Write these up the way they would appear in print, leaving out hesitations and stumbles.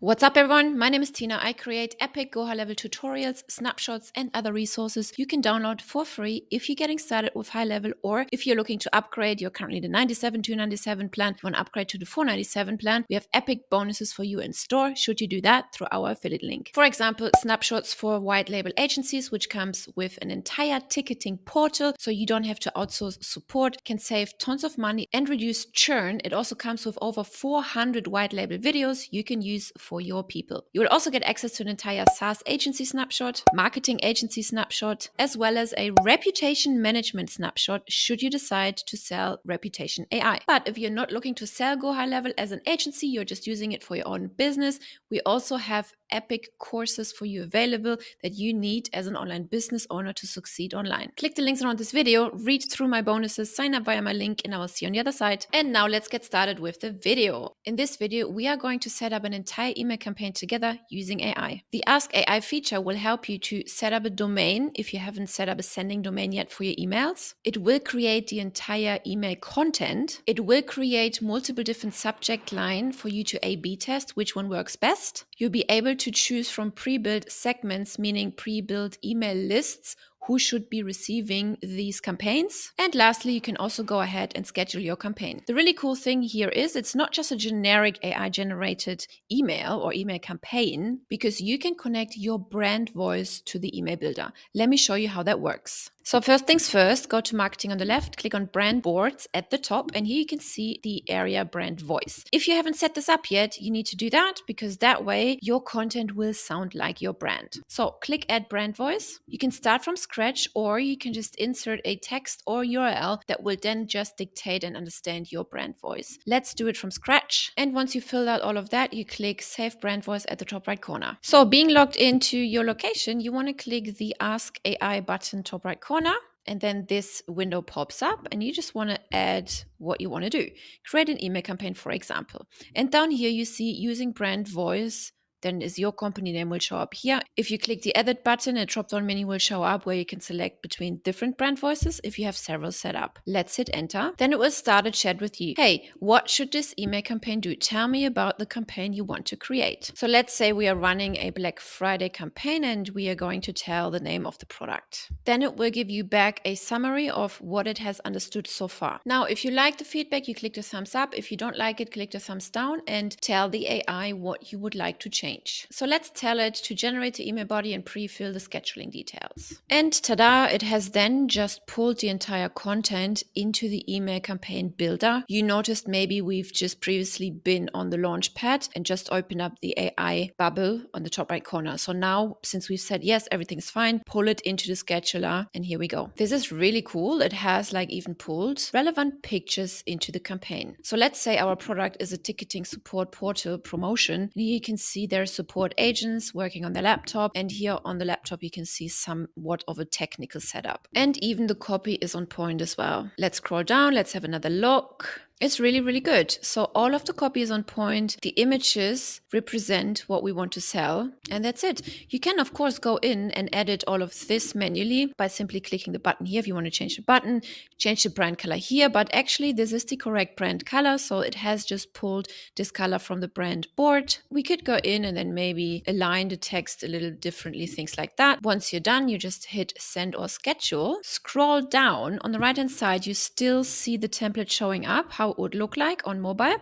What's up everyone, my name is Tina. I create epic GoHighLevel tutorials, snapshots and other resources you can download for free if you're getting started with high level or if you're looking to upgrade. You're currently the 97, 297 plan. You want to upgrade to the 497 plan. We have epic bonuses for you in store should you do that through our affiliate link. For example, snapshots for white label agencies, which comes with an entire ticketing portal so you don't have to outsource support, can save tons of money and reduce churn. It also comes with over 400 white label videos you can use for your people. You will also get access to an entire SaaS agency snapshot, marketing agency snapshot, as well as a reputation management snapshot should you decide to sell reputation AI. But if you're not looking to sell GoHighLevel as an agency, you're just using it for your own business, we also have epic courses for you available that you need as an online business owner to succeed online. Click the links around this video, read through my bonuses, sign up via my link, and I will see you on the other side. And now let's get started with the video. In this video, we are going to set up an entire email campaign together using AI. The Ask AI feature will help you to set up a domain if you haven't set up a sending domain yet for your emails. It will create the entire email content. It will create multiple different subject lines for you to A/B test which one works best. You'll be able to choose from pre-built segments, meaning pre-built email lists, who should be receiving these campaigns. And lastly, you can also go ahead and schedule your campaign. The really cool thing here is it's not just a generic AI generated email or email campaign, because you can connect your brand voice to the email builder. Let me show you how that works. So first things first, go to marketing on the left, click on brand boards at the top, and here you can see the area brand voice. If you haven't set this up yet, you need to do that because that way your content will sound like your brand. So click add brand voice. You can start from scratch or you can just insert a text or URL that will then just dictate and understand your brand voice. Let's do it from scratch. And once you fill out all of that, you click save brand voice at the top right corner. So being logged into your location, you want to click the Ask AI button top right corner. And then this window pops up and you just want to add what you want to do. Create an email campaign, for example. And down here you see using brand voice, then is your company name will show up here. If you click the edit button, a drop-down menu will show up where you can select between different brand voices if you have several set up. Let's hit enter. Then it will start a chat with you. Hey, what should this email campaign do? Tell me about the campaign you want to create. So let's say we are running a Black Friday campaign and we are going to tell the name of the product. Then it will give you back a summary of what it has understood so far. Now, if you like the feedback, you click the thumbs up. If you don't like it, click the thumbs down and tell the AI what you would like to change. So let's tell it to generate the email body and pre-fill the scheduling details. And ta-da, it has then just pulled the entire content into the email campaign builder. You noticed maybe we've just previously been on the launch pad and just opened up the AI bubble on the top right corner. So now, since we've said yes, everything's fine, pull it into the scheduler and here we go. This is really cool. It has like even pulled relevant pictures into the campaign. So let's say our product is a ticketing support portal promotion. And here you can see there's support agents working on their laptop, and here on the laptop you can see somewhat of a technical setup, and even the copy is on point as well. Let's scroll down, let's have another look. It's really, really good. So all of the copy is on point. The images represent what we want to sell. And that's it. You can, of course, go in and edit all of this manually by simply clicking the button here. If you want to change the button, change the brand color here. But actually, this is the correct brand color. So it has just pulled this color from the brand board. We could go in and then maybe align the text a little differently, things like that. Once you're done, you just hit send or schedule. Scroll down. On the right-hand side, you still see the template showing up, how it would look like on mobile.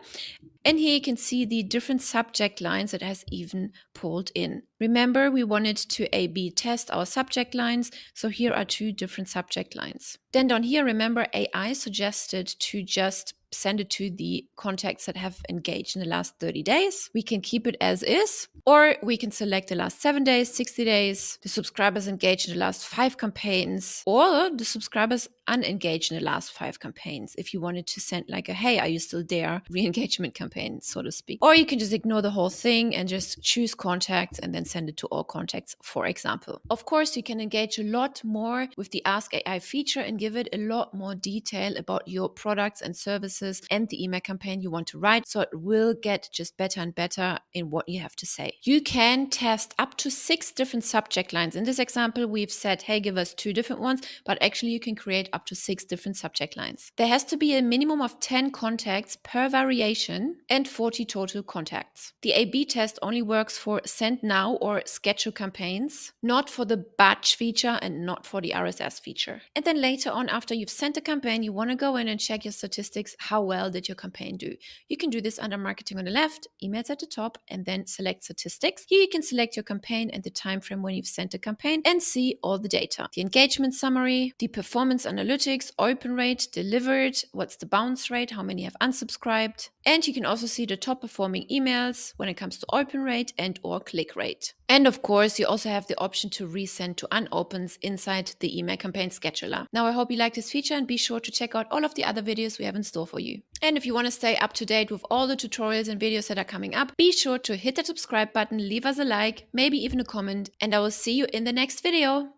And here you can see the different subject lines it has even pulled in. Remember, we wanted to A/B test our subject lines. So here are two different subject lines. Then down here, remember AI suggested to just send it to the contacts that have engaged in the last 30 days. We can keep it as is, or we can select the last 7 days, 60 days, the subscribers engaged in the last 5 campaigns, or the subscribers unengaged in the last 5 campaigns. If you wanted to send like a, hey, are you still there? Re-engagement campaign, so to speak. Or you can just ignore the whole thing and just choose contacts and then send it to all contacts, for example. Of course, you can engage a lot more with the Ask AI feature and give it a lot more detail about your products and services and the email campaign you want to write. So it will get just better and better in what you have to say. You can test up to 6 different subject lines. In this example, we've said, hey, give us 2 different ones, but actually you can create up to 6 different subject lines. There has to be a minimum of 10 contacts per variation and 40 total contacts. The A/B test only works for send now or schedule campaigns, not for the batch feature and not for the RSS feature. And then later on, after you've sent a campaign, you want to go in and check your statistics. How well did your campaign do? You can do this under marketing on the left, emails at the top, and then select statistics. Here you can select your campaign and the time frame when you've sent a campaign and see all the data. The engagement summary, the performance analytics, open rate, delivered, what's the bounce rate, how many have unsubscribed. And you can also see the top performing emails when it comes to open rate and or click rate. And of course, you also have the option to resend to unopens inside the email campaign scheduler. Now, I hope you like this feature and be sure to check out all of the other videos we have in store for you. And if you want to stay up to date with all the tutorials and videos that are coming up, be sure to hit that subscribe button, leave us a like, maybe even a comment, and I will see you in the next video.